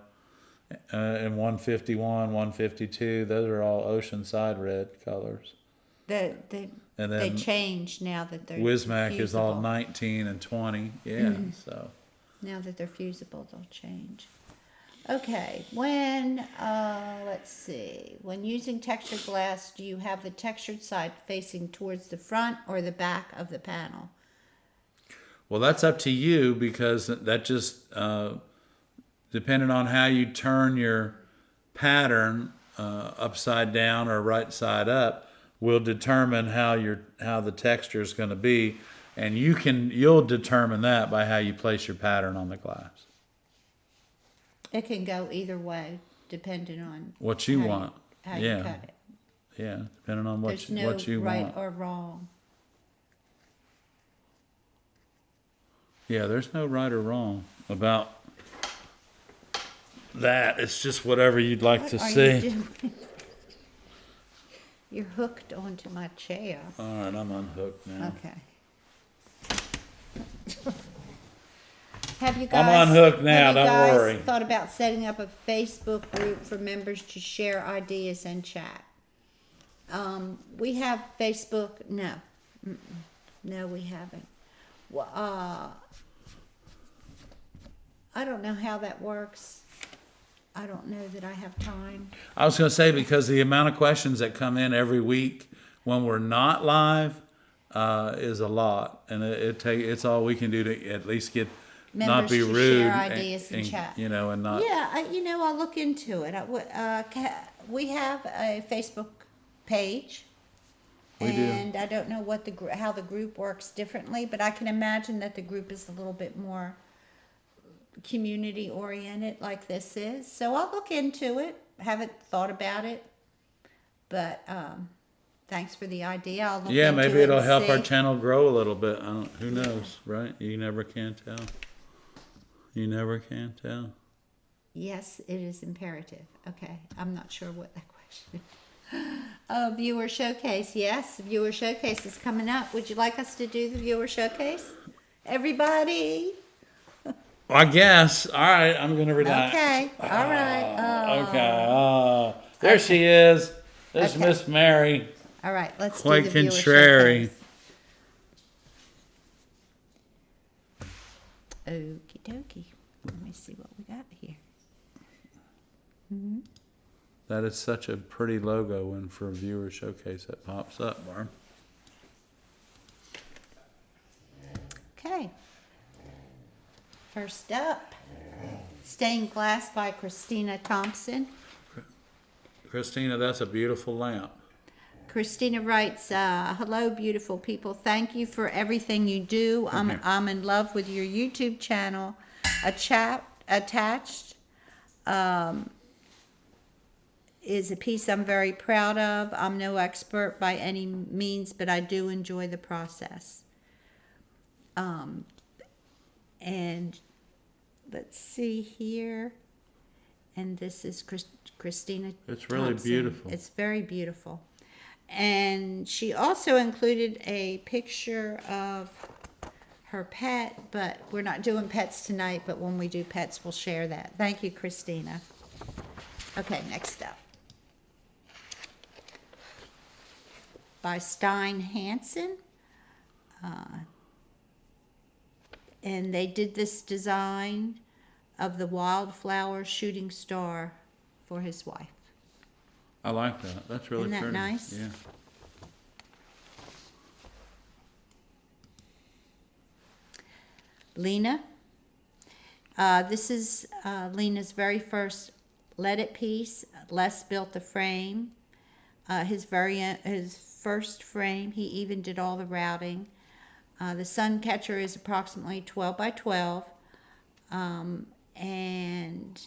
and 151, 152, those are all Oceanside red colors.
They
And
they
then
change now that they're
Wismac is all
fusible.
19 and 20. Yeah, so.
Now that they're fusible, they'll change. Okay, when, let's see, when using textured glass, do you have the textured side facing towards the front or the back of the panel?
Well, that's up to you because that just, depending on how you turn your pattern upside down or right side up, will determine how the texture is going to be, and you'll determine that by how you place your pattern on the glass.
It can go either way, depending on
What you
how
want,
how you
yeah,
cut it.
yeah, depending on
There's no
what you
right
want.
or wrong.
Yeah, there's no right or wrong about that. It's just whatever you'd like
What
to
are
see.
you doing? You're hooked onto my chair.
All right, I'm unhooked now.
Okay. Have you guys?
I'm unhooked now,
have you
don't
guys
worry.
Thought about setting up a Facebook group for members to share ideas and chat. We have Facebook. No, no, we haven't. Well, I don't know how that works. I don't know that I have time.
I was going to say because the amount of questions that come in every week when we're not live is a lot, and it's all we can do to at least get not
Members
be
to
rude
share ideas and chat.
you know, and not.
Yeah, I'll look into it. We have a Facebook page,
We do.
and I don't know how the group works differently, but I can imagine that the group is a little bit more community oriented, like this is. So I'll look into it. Haven't thought about it, but thanks for the idea. I'll look
Yeah,
into
maybe
it
it'll
and
help our
see.
channel grow a little bit. Who knows, right? You never can tell. You never can tell.
Yes, it is imperative. Okay, I'm not sure what that question is. Viewer showcase. Yes, viewer showcase is coming up. Would you like us to do the viewer showcase? Everybody.
I guess. All right, I'm gonna relax.
Okay. All right.
Okay. There she is. There's
Okay.
Miss Mary.
All right. Let's
Quite
do the viewer
contrary.
showcase. Okie dokie. Let me see what we got here.
That is such a pretty logo when for a viewer showcase that pops up, Barb.
Okay. First up, Stained Glass by Christina Thompson.
Christina, that's a beautiful lamp.
Christina writes, hello, beautiful people. Thank you for everything you do. I'm in love with your YouTube channel. A chat attached is a piece I'm very proud of. I'm no expert by any means, but I do enjoy the process. And let's see here. And this is Christina
It's really
Thompson.
beautiful.
It's very beautiful. And she also included a picture of her pet, but we're not doing pets tonight, but when we do pets, we'll share that. Thank you, Christina. Okay, next up. By Stein Hansen. And they did this design of the wildflower shooting star for his wife.
I like that. That's really
Isn't that
pretty.
nice?
Yeah.
Lena. This is Lena's very first Let It piece. Les built the frame. His first frame. He even did all the routing. The sun catcher is approximately 12 by 12. And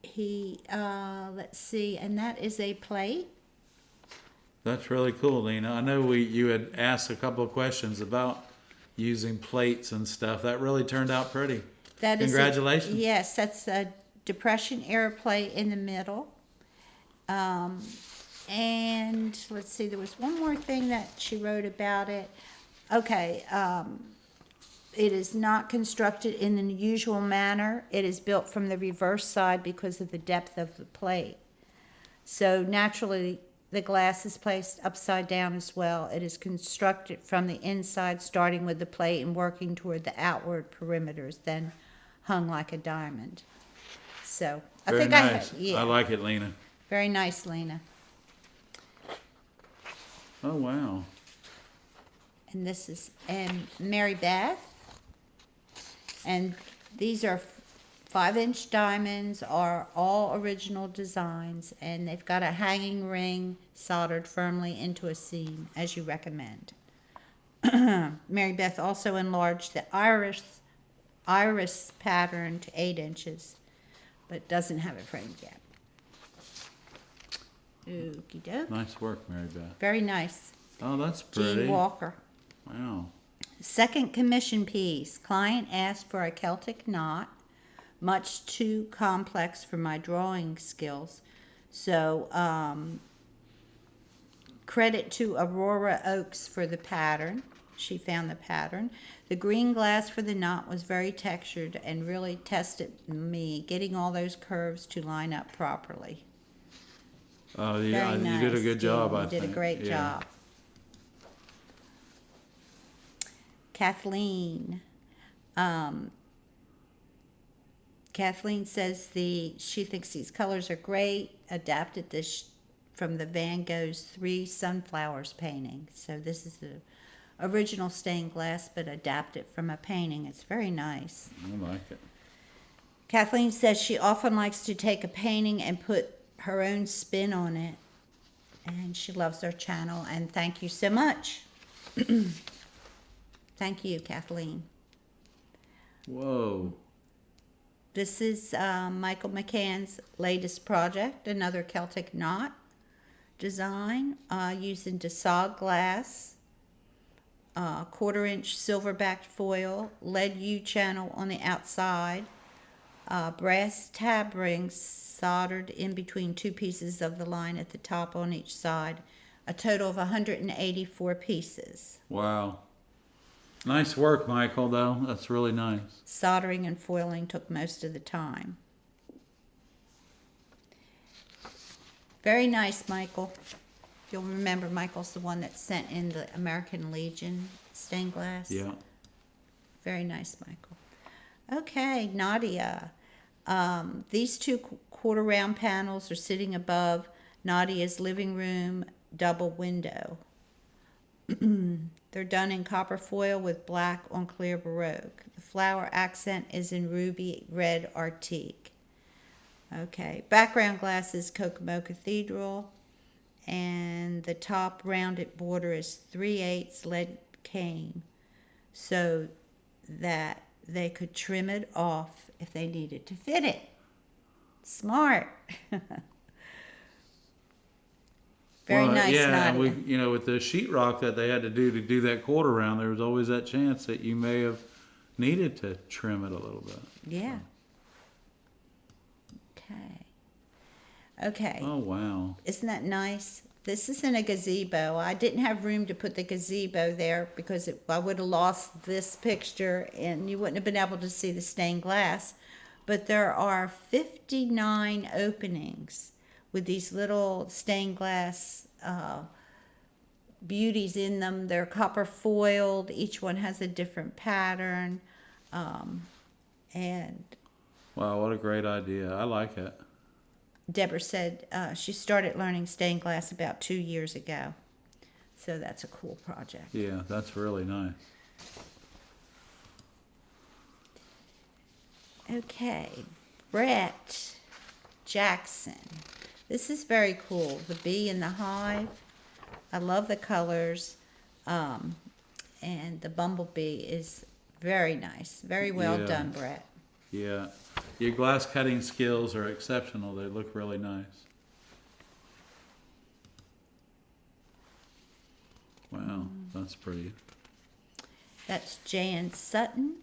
he, let's see, and that is a plate.
That's really cool, Lena. I know you had asked a couple of questions about using plates and stuff. That really turned out pretty.
That is
Congratulations.
yes, that's a Depression era plate in the middle. And let's see, there was one more thing that she wrote about it. Okay, it is not constructed in the usual manner. It is built from the reverse side because of the depth of the plate. So naturally, the glass is placed upside down as well. It is constructed from the inside, starting with the plate and working toward the outward perimeters, then hung like a diamond. So I
Very
think
nice.
yeah,
I like it, Lena.
very nice, Lena.
Oh, wow.
And this is Mary Beth. And these are 5-inch diamonds, are all original designs, and they've got a hanging ring soldered firmly into a seam, as you recommend. Mary Beth also enlarged the iris pattern to 8 inches, but doesn't have it framed yet. Okie doke.
Nice work, Mary Beth.
Very nice.
Oh, that's pretty.
Jean Walker.
Wow.
Second commission piece. Client asked for a Celtic knot, much too complex for my drawing skills. So, credit to Aurora Oaks for the pattern. She found the pattern. The green glass for the knot was very textured and really tested me, getting all those curves to line up properly.
Oh,
Very
yeah,
nice.
you did a good job,
You
I think.
did a great
Yeah.
job. Kathleen. Kathleen says she thinks these colors are great. Adapted this from the Van Gogh's 3 Sunflowers painting. So this is the original stained glass, but adapted from a painting. It's very nice.
I like it.
Kathleen says she often likes to take a painting and put her own spin on it. And she loves our channel. And thank you so much. Thank you, Kathleen.
Whoa.
This is Michael McCann's latest project, another Celtic knot design using Dassault glass, 1/4-inch silver-backed foil, lead U channel on the outside, Brass tab rings soldered in between two pieces of the line at the top on each side. A total of 184 pieces.
Wow. Nice work, Michael, though. That's really nice.
Soldering and foiling took most of the time. Very nice, Michael. You'll remember Michael's the one that sent in the American Legion stained glass.
Yeah.
Very nice, Michael. Okay, Nadia. These two quarter round panels are sitting above Nadia's living room double window. They're done in copper foil with black on clear Baroque. The flower accent is in ruby red Arctique. Okay, background glass is Kokomo Cathedral, and the top rounded border is 3/8 lead cane, so that they could trim it off if they needed to fit it. Smart. Very nice,
yeah,
Nadia.
and with the sheetrock that they had to do that quarter round, there was always that chance that you may have needed to trim it a little bit.
Yeah. Okay.
Oh, wow.
Isn't that nice? This is in a gazebo. I didn't have room to put the gazebo there because I would have lost this picture and you wouldn't have been able to see the stained glass. But there are 59 openings with these little stained glass beauties in them. They're copper foiled. Each one has a different pattern. And
Wow, what a great idea. I like it.
Deborah said she started learning stained glass about 2 years ago. So that's a cool project.
Yeah, that's really nice.
Okay, Brett Jackson. This is very cool. The bee in the hive. I love the colors. And the bumblebee is very nice. Very well done, Brett.
Yeah. Your glass cutting skills are exceptional. They look really nice. Wow, that's pretty.
That's Jan Sutton.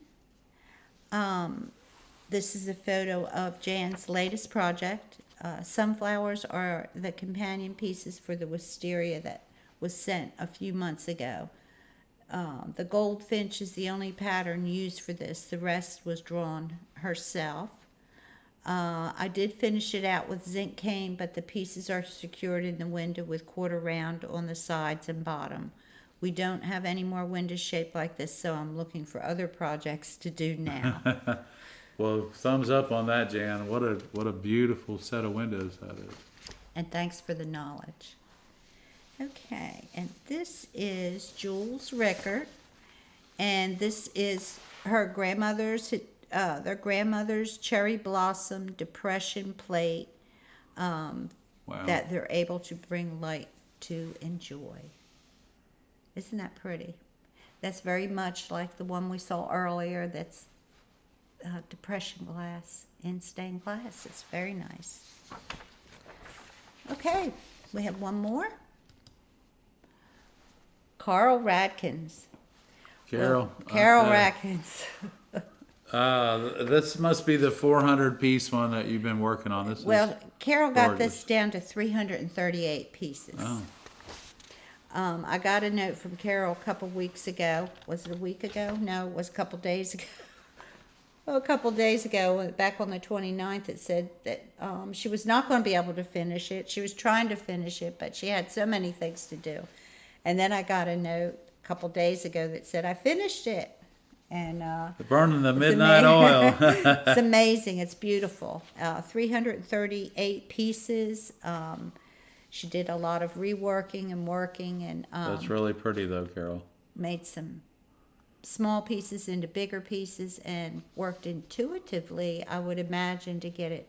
This is a photo of Jan's latest project. Sunflowers are the companion pieces for the wisteria that was sent a few months ago. The goldfinch is the only pattern used for this. The rest was drawn herself. I did finish it out with zinc cane, but the pieces are secured in the window with quarter round on the sides and bottom. We don't have any more windows shaped like this, so I'm looking for other projects to do now.
Well, thumbs up on that, Jan. What a beautiful set of windows that is.
And thanks for the knowledge. Okay, and this is Jules Rickert, and this is her grandmother's, their grandmother's cherry blossom depression plate
Wow.
that they're able to bring light to enjoy. Isn't that pretty? That's very much like the one we saw earlier. That's depression glass in stained glass. It's very nice. Okay, we have one more. Carl Radkins.
Carol.
Carol
okay.
Radkins.
This must be the 400-piece one that you've been working on. This
Well, Carol got
gorgeous.
this down to 338 pieces.
Oh.
I got a note from Carol a couple weeks ago. Was it a week ago? No, it was a couple days ago. Well, a couple days ago, back on the 29th, it said that she was not going to be able to finish it. She was trying to finish it, but she had so many things to do. And then I got a note a couple days ago that said, I finished it. And
Burning the midnight oil.
it's amazing. It's beautiful. 338 pieces. She did a lot of reworking and working and
That's really pretty, though, Carol.
made some small pieces into bigger pieces and worked intuitively, I would imagine, to get it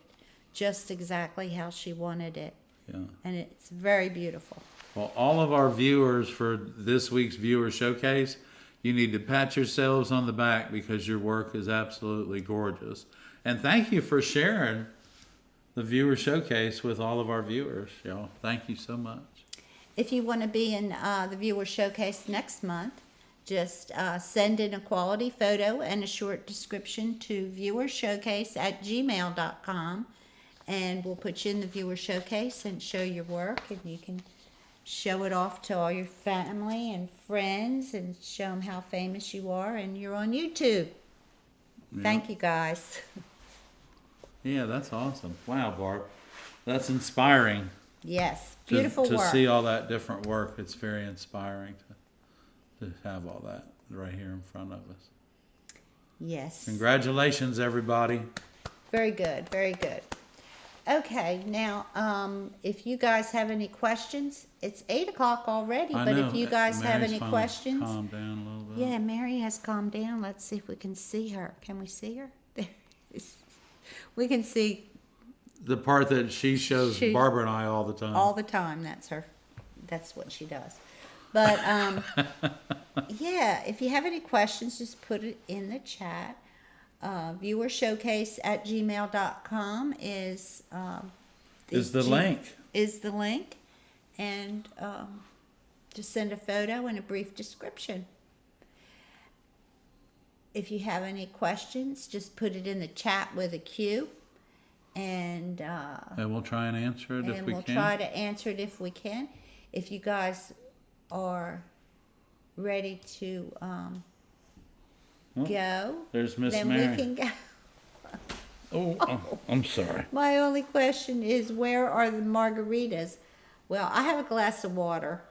just exactly how she wanted it.
Yeah.
And it's very beautiful.
Well, all of our viewers for this week's Viewer Showcase, you need to pat yourselves on the back because your work is absolutely gorgeous. And thank you for sharing the Viewer Showcase with all of our viewers. Thank you so much.
If you want to be in the Viewer Showcase next month, just send in a quality photo and a short description to viewershowcase@gmail.com, and we'll put you in the viewer showcase and show your work, and you can show it off to all your family and friends and show them how famous you are, and you're on YouTube. Thank you, guys.
Yeah, that's awesome. Wow, Barb. That's inspiring.
Yes, beautiful
to
work.
see all that different work. It's very inspiring to have all that right here in front of us.
Yes.
Congratulations, everybody.
Very good, very good. Okay, now, if you guys have any questions, it's 8 o'clock already,
I
but
know.
if you guys have
Mary's
any
finally
questions.
calmed down a little bit.
Yeah, Mary has calmed down. Let's see if we can see her. Can we see her? There. We can see
The part that she shows Barbara and I all the time.
all the time. That's her. That's what she does. But yeah, if you have any questions, just put it in the chat. Viewershowcase@gmail.com is
the link.
Is the link, and just send a photo and a brief description. If you have any questions, just put it in the chat with a Q, and
we'll try and answer it if we
we'll
can.
try to answer it if we can. If you guys are ready to go,
There's Miss
then
Mary.
we can go.
Oh, I'm sorry.
My only question is, where are the margaritas? Well, I have a glass of water.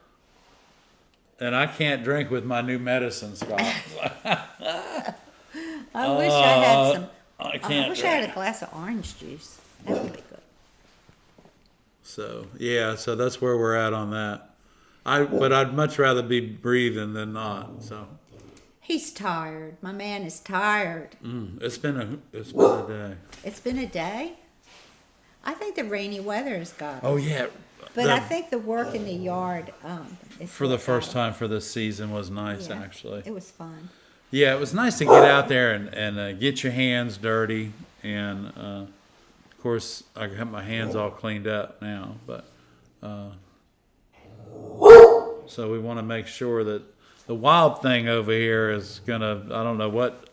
And I can't drink with my new medicine, Scott.
I wish I had some.
I can't
I wish I
drink.
had a glass of orange juice. That would be good.
So yeah, so that's where we're at on that. But I'd much rather be breathing than not. So
He's tired. My man is tired.
it's been a day.
It's been a day. I think the rainy weather has got us.
Oh yeah.
But I think the work in the yard is
for the
what
first
got us.
time for this season was nice,
Yeah,
actually.
It was fun.
Yeah, it was nice to get out there and get your hands dirty. And of course, I got my hands all cleaned up now. But so we want to make sure that the wild thing over here is gonna. I don't know what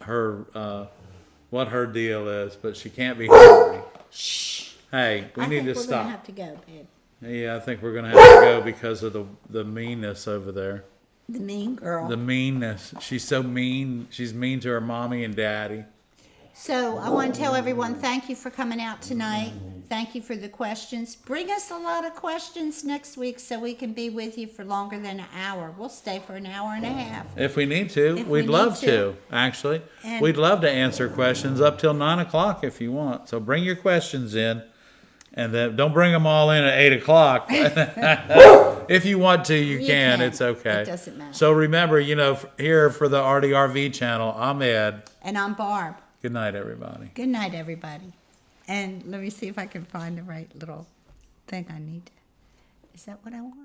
her deal is, but she can't be hungry.
Shh.
Hey, we need to
we're
stop.
gonna have to go, babe.
Yeah, I think we're gonna have to go because of the meanness over there.
The mean girl.
The meanness. She's so mean. She's mean to her mommy and daddy.
So I want to tell everyone, thank you for coming out tonight. Thank you for the questions. Bring us a lot of questions next week so we can be with you for longer than an hour. We'll stay for an hour and a half.
If we need to,
If we
we'd
need
love
to.
to, actually.
And-
We'd love to answer questions up till 9 o'clock if you want. So bring your questions in. And then don't bring them all in at 8 o'clock. If you want to, you can. It's okay.
It doesn't matter.
So remember, here for the ARTyRV channel, I'm Ed.
And I'm Barb.
Good night, everybody.
Good night, everybody. And let me see if I can find the right little thing I need. Is that what I want?